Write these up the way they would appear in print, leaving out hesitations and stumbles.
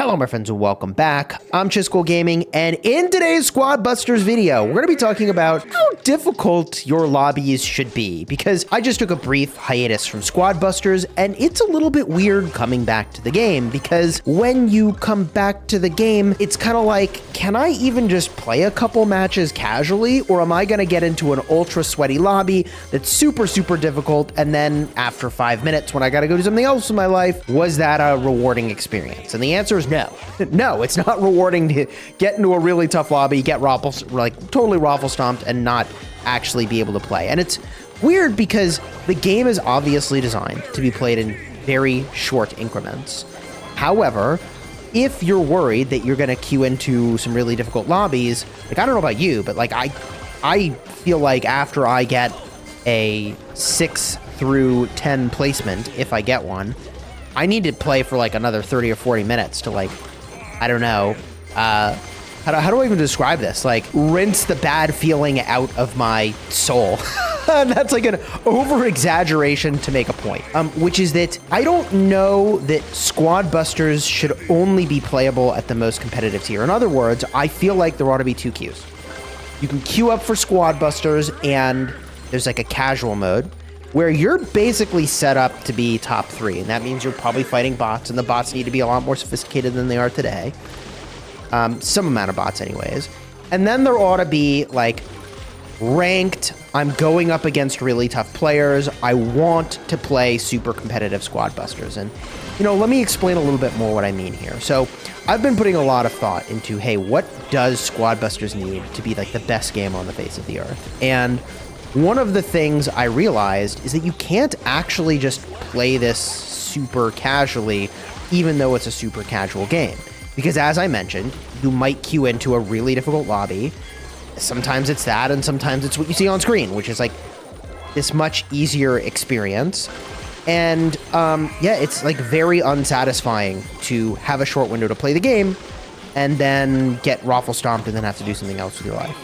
Hello my friends and welcome back. I'm Chisgule Gaming, and in today's Squad Busters video, we're going to be talking about how difficult your lobbies should be, because I just took a brief hiatus from Squad Busters, and it's a little bit weird coming back to the game, because when you come back to the game, it's kind of like, can I even just play a couple matches casually, or am I going to get into an ultra sweaty lobby that's super difficult, and then after 5 minutes when I got to go do something else in my life, was that a rewarding experience? And the answer is no. No, it's not rewarding to get into a really tough lobby, get totally raffle stomped, and not actually be able to play. And it's weird because the game is obviously designed to be played in very short increments. However, if you're worried that you're going to queue into some really difficult lobbies, like I don't know about you, but like I feel like after I get a 6 through 10 placement, if I get one, I need to play for like another 30 or 40 minutes to like, I don't know, how do I even describe this? Like rinse the bad feeling out of my soul. That's like an over-exaggeration to make a point, which is that I don't know that Squad Busters should only be playable at the most competitive tier. In other words, I feel like there ought to be 2 queues. You can queue up for Squad Busters, and there's like a casual mode where you're basically set up to be top 3, and that means you're probably fighting bots, and the bots need to be a lot more sophisticated than they are today. Some amount of bots anyways. And then there ought to be like ranked, I'm going up against really tough players, I want to play super competitive Squad Busters. And you know, let me explain a little bit more what I mean here. So I've been putting a lot of thought into, hey, what does Squad Busters need to be like the best game on the face of the earth? And one of the things I realized is that you can't actually just play this super casually, even though it's a super casual game. Because as I mentioned, you might queue into a really difficult lobby. Sometimes it's that, and sometimes it's what you see on screen, which is like this much easier experience. And yeah, it's like very unsatisfying to have a short window to play the game and then get raffle stomped and then have to do something else with your life.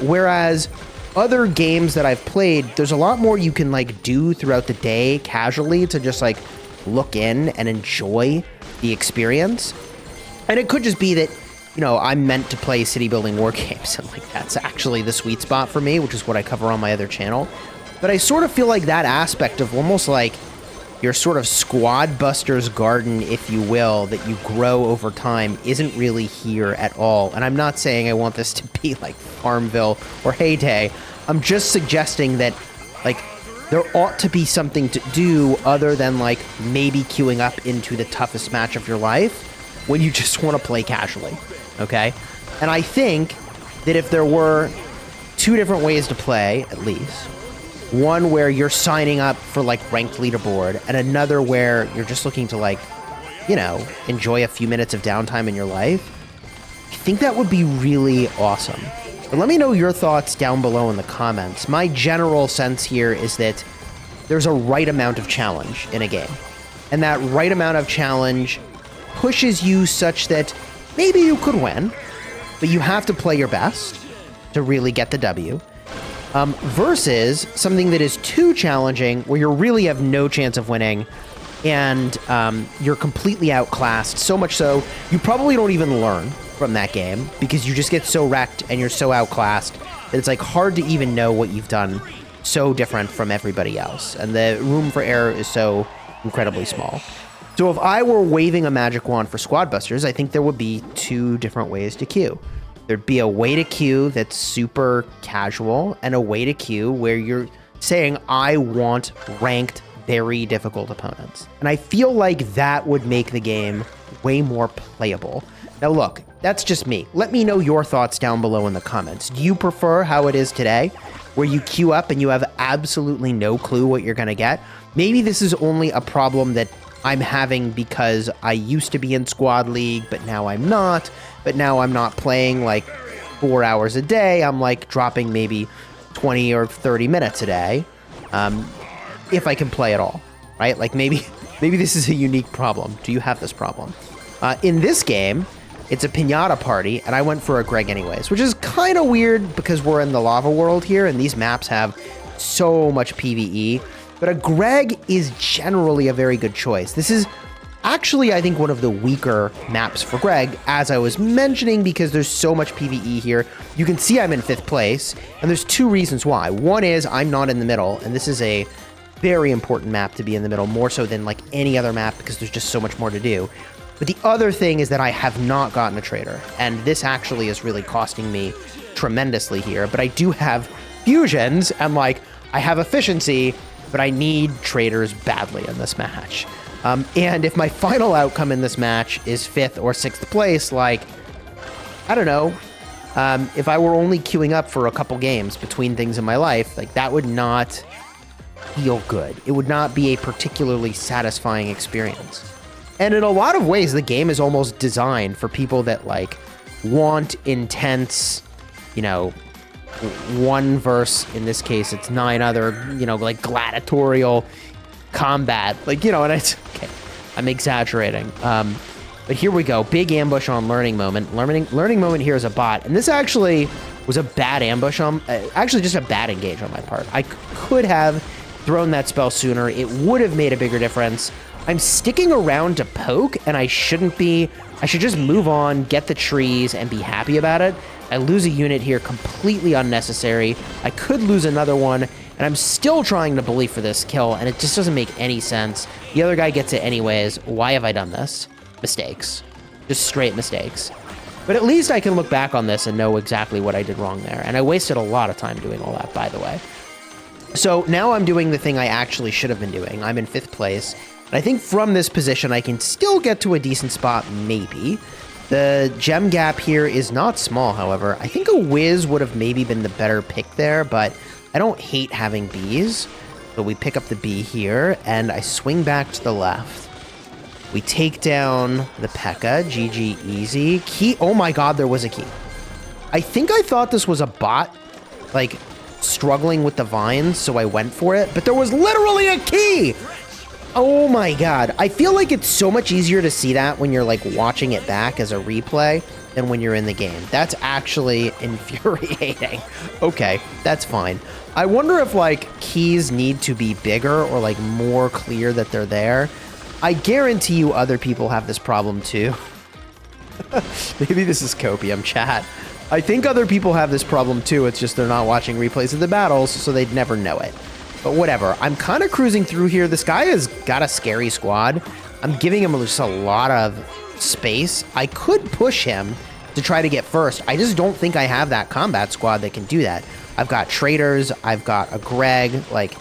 Whereas other games that I've played, there's a lot more you can like do throughout the day casually to just like look in and enjoy the experience. And it could just be that, you know, I'm meant to play city building war games, and like that's actually the sweet spot for me, which is what I cover on my other channel. But I sort of feel like that aspect of almost like your sort of Squad Busters garden, if you will, that you grow over time isn't really here at all. And I'm not saying I want this to be like Farmville or Heyday. I'm just suggesting that like there ought to be something to do other than like maybe queuing up into the toughest match of your life when you just want to play casually, okay? And I think that if there were 2 different ways to play, at least, one where you're signing up for like ranked leaderboard, and another where you're just looking to like, you know, enjoy a few minutes of downtime in your life, I think that would be really awesome. But let me know your thoughts down below in the comments. My general sense here is that there's a right amount of challenge in a game, and that right amount of challenge pushes you such that maybe you could win, but you have to play your best to really get the W. Versus something that is too challenging, where you really have no chance of winning, and you're completely outclassed, so much so you probably don't even learn from that game because you just get so wrecked and you're so outclassed that it's like hard to even know what you've done so different from everybody else, and the room for error is so incredibly small. So if I were waving a magic wand for Squad Busters, I think there would be 2 different ways to queue. There'd be a way to queue that's super casual, and a way to queue where you're saying, I want ranked, very difficult opponents. And I feel like that would make the game way more playable. Now look, that's just me. Let me know your thoughts down below in the comments. Do you prefer how it is today, where you queue up and you have absolutely no clue what you're gonna get? Maybe this is only a problem that I'm having because I used to be in Squad League, but now I'm not. But now I'm not playing like 4 hours a day. I'm like dropping maybe 20 or 30 minutes a day, if I can play at all, right? Like maybe this is a unique problem. Do you have this problem? In this game, it's a Pinata Party, and I went for a Greg anyways, which is kind of weird because we're in the lava world here, and these maps have so much PvE. But a Greg is generally a very good choice. This is actually, I think one of the weaker maps for Greg, as I was mentioning, because there's so much PvE here. You can see I'm in 5th place, and there's 2 reasons why. One is I'm not in the middle, and this is a very important map to be in the middle, more so than like any other map, because there's just so much more to do. But the other thing is that I have not gotten a trader, and this actually is really costing me tremendously here. But I do have fusions, and like I have efficiency, but I need traders badly in this match. And if my final outcome in this match is 5th or 6th place, like, I don't know, if I were only queuing up for a couple games between things in my life, like that would not feel good. It would not be a particularly satisfying experience. And in a lot of ways, the game is almost designed for people that like want intense, you know, one verse, in this case, it's 9 other, you know, like gladiatorial combat. Like, you know, and it's, okay, I'm exaggerating. But here we go. Big ambush on Learning Moment. Learning Moment here is a bot. And this actually was a bad ambush on, actually just a bad engage on my part. I could have thrown that spell sooner. It would have made a bigger difference. I'm sticking around to poke, and I shouldn't be. I should just move on, get the trees, and be happy about it. I lose a unit here, completely unnecessary. I could lose another one, and I'm still trying to believe for this kill, and it just doesn't make any sense. The other guy gets it anyways. Why have I done this? Mistakes. Just straight mistakes. But at least I can look back on this and know exactly what I did wrong there. And I wasted a lot of time doing all that, by the way. So now I'm doing the thing I actually should have been doing. I'm in 5th place. And I think from this position, I can still get to a decent spot, maybe. The gem gap here is not small, however. I think a whiz would have maybe been the better pick there, but I don't hate having bees. So we pick up the bee here, and I swing back to the left. We take down the P.E.K.K.A. GG easy. Key, oh my god, there was a key. I think I thought this was a bot, like, struggling with the vines, so I went for it, but there was literally a key! Oh my god. I feel like it's so much easier to see that when you're like watching it back as a replay than when you're in the game. That's actually infuriating. Okay, that's fine. I wonder if like keys need to be bigger or like more clear that they're there. I guarantee you other people have this problem too. Maybe this is copium, chat. I think other people have this problem too. It's just they're not watching replays of the battles, so they'd never know it. But whatever, I'm kind of cruising through here. This guy has got a scary squad. I'm giving him just a lot of space. I could push him to try to get first. I just don't think I have that combat squad that can do that. I've got traders, I've got a Greg, like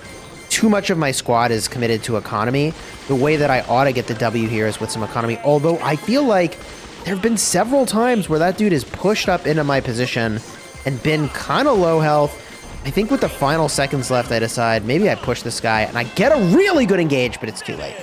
too much of my squad is committed to economy. The way that I ought to get the W here is with some economy, although I feel like there have been several times where that dude is pushed up into my position and been kind of low health. I think with the final seconds left, I decide maybe I push this guy and I get a really good engage, but it's too late.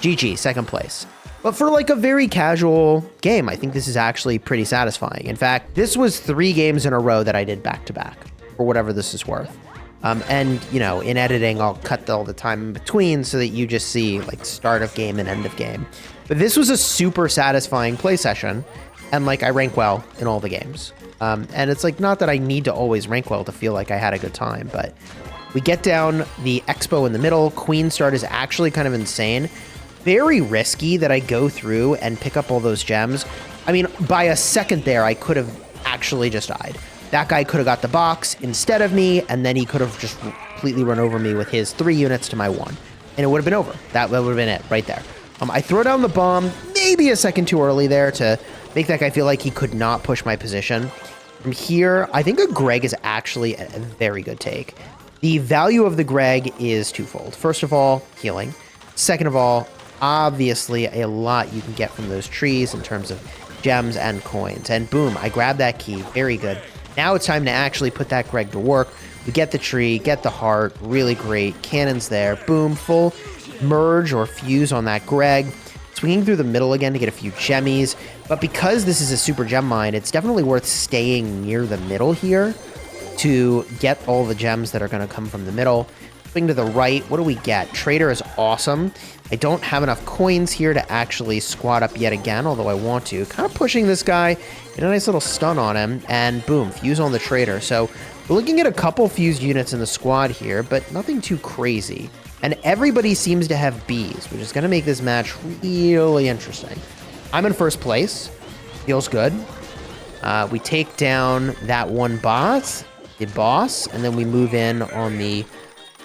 GG, 2nd place. But for like a very casual game, I think this is actually pretty satisfying. In fact, this was 3 games in a row that I did back-to-back, for whatever this is worth. And, you know, in editing, I'll cut all the time in between so that you just see like start of game and end of game. But this was a super satisfying play session, and like I rank well in all the games. And it's like, not that I need to always rank well to feel like I had a good time, but we get down the expo in the middle. Queen start is actually kind of insane. Very risky that I go through and pick up all those gems. I mean, by a second there, I could have actually just died. That guy could have got the box instead of me, and then he could have just completely run over me with his 3 units to my 1. And it would have been over. That would have been it right there. I throw down the bomb, maybe a second too early there to make that guy feel like he could not push my position. From here, I think a Greg is actually a very good take. The value of the Greg is twofold. First of all, healing. Second of all, obviously a lot you can get from those trees in terms of gems and coins. And boom, I grab that key. Very good. Now it's time to actually put that Greg to work. We get the tree, get the heart. Really great. Cannons there. Boom, full merge or fuse on that Greg. Swinging through the middle again to get a few gemmies. But because this is a super gem mine, it's definitely worth staying near the middle here to get all the gems that are going to come from the middle. Swing to the right. What do we get? Trader is awesome. I don't have enough coins here to actually squat up yet again, although I want to. Kind of pushing this guy. Get a nice little stun on him. And boom, fuse on the trader. So we're looking at a couple fused units in the squad here, but nothing too crazy. And everybody seems to have bees, which is going to make this match really interesting. I'm in first place. Feels good. We take down that one boss, and then we move in on the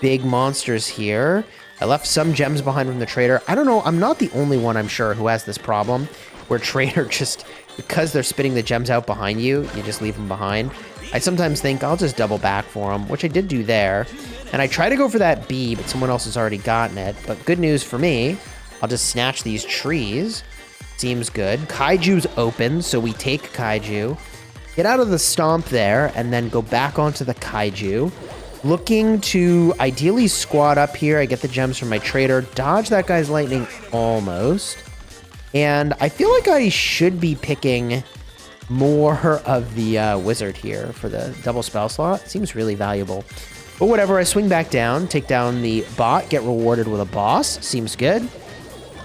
big monsters here. I left some gems behind from the trader. I don't know. I'm not the only one, I'm sure, who has this problem where trader just, because they're spitting the gems out behind you, you just leave them behind. I sometimes think I'll just double back for them, which I did do there. And I try to go for that bee, but someone else has already gotten it. But good news for me, I'll just snatch these trees. Seems good. Kaiju's open, so we take Kaiju. Get out of the stomp there, and then go back onto the Kaiju. Looking to ideally squat up here. I get the gems from my trader. Dodge that guy's lightning almost. And I feel like I should be picking more of the wizard here for the double spell slot. Seems really valuable. But whatever, I swing back down, take down the bot, get rewarded with a boss. Seems good.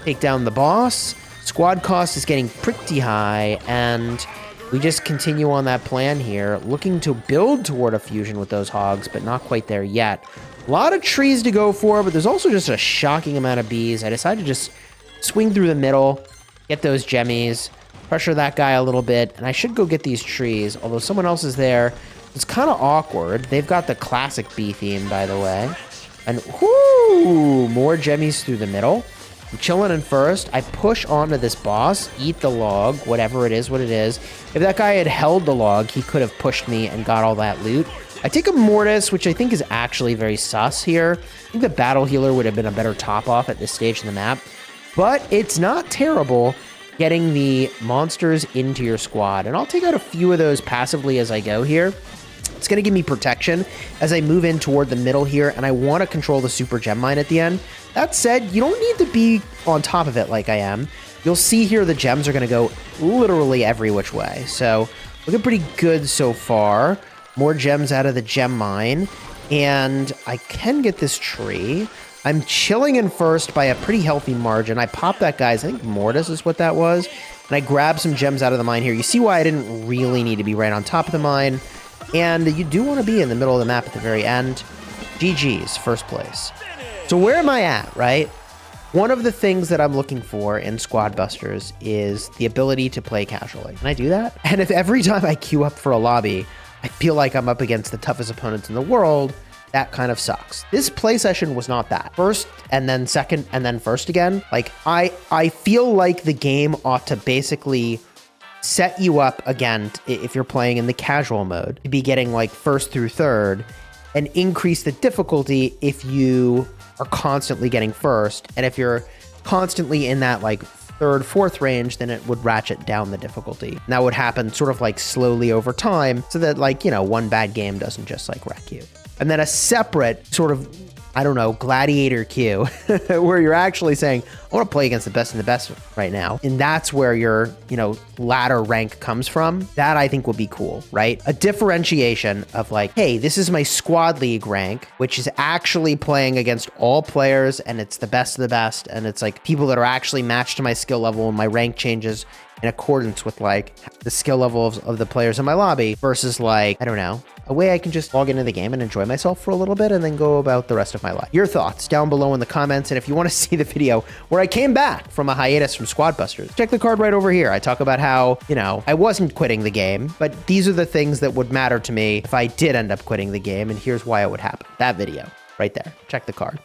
Take down the boss. Squad cost is getting pretty high, and we just continue on that plan here, looking to build toward a fusion with those hogs, but not quite there yet. A lot of trees to go for, but there's also just a shocking amount of bees. I decided to just swing through the middle, get those gemmies, pressure that guy a little bit, and I should go get these trees, although someone else is there. It's kind of awkward. They've got the classic bee theme, by the way. And whoo, more gemmies through the middle. I'm chilling in first. I push onto this boss, eat the log, whatever it is, what it is. If that guy had held the log, he could have pushed me and got all that loot. I take a Mortis, which I think is actually very sus here. I think the Battle Healer would have been a better top-off at this stage in the map. But it's not terrible getting the monsters into your squad. And I'll take out a few of those passively as I go here. It's going to give me protection as I move in toward the middle here, and I want to control the super gem mine at the end. That said, you don't need to be on top of it like I am. You'll see here the gems are going to go literally every which way. So looking pretty good so far. More gems out of the gem mine, and I can get this tree. I'm chilling in first by a pretty healthy margin. I pop that guy's, I think Mortis is what that was, and I grab some gems out of the mine here. You see why I didn't really need to be right on top of the mine. And you do want to be in the middle of the map at the very end. GG's, first place. So where am I at, right? One of the things that I'm looking for in Squad Busters is the ability to play casually. Can I do that? And if every time I queue up for a lobby, I feel like I'm up against the toughest opponents in the world, that kind of sucks. This play session was not that. First, and then second, and then first again. Like, I feel like the game ought to basically set you up again, if you're playing in the casual mode, to be getting like first through third, and increase the difficulty if you are constantly getting first. And if you're constantly in that like third, fourth range, then it would ratchet down the difficulty. And that would happen sort of like slowly over time, so that like, you know, one bad game doesn't just like wreck you. And then a separate sort of, I don't know, gladiator queue where you're actually saying, I want to play against the best and the best right now. And that's where your, you know, ladder rank comes from. That I think would be cool, right? A differentiation of like, hey, this is my squad league rank, which is actually playing against all players, and it's the best of the best. And it's like people that are actually matched to my skill level, and my rank changes in accordance with like the skill level of the players in my lobby, versus like, I don't know, a way I can just log into the game and enjoy myself for a little bit and then go about the rest of my life. Your thoughts down below in the comments. And if you want to see the video where I came back from a hiatus from Squad Busters, check the card right over here. I talk about how, you know, I wasn't quitting the game, but these are the things that would matter to me if I did end up quitting the game. And here's why it would happen. That video right there. Check the card.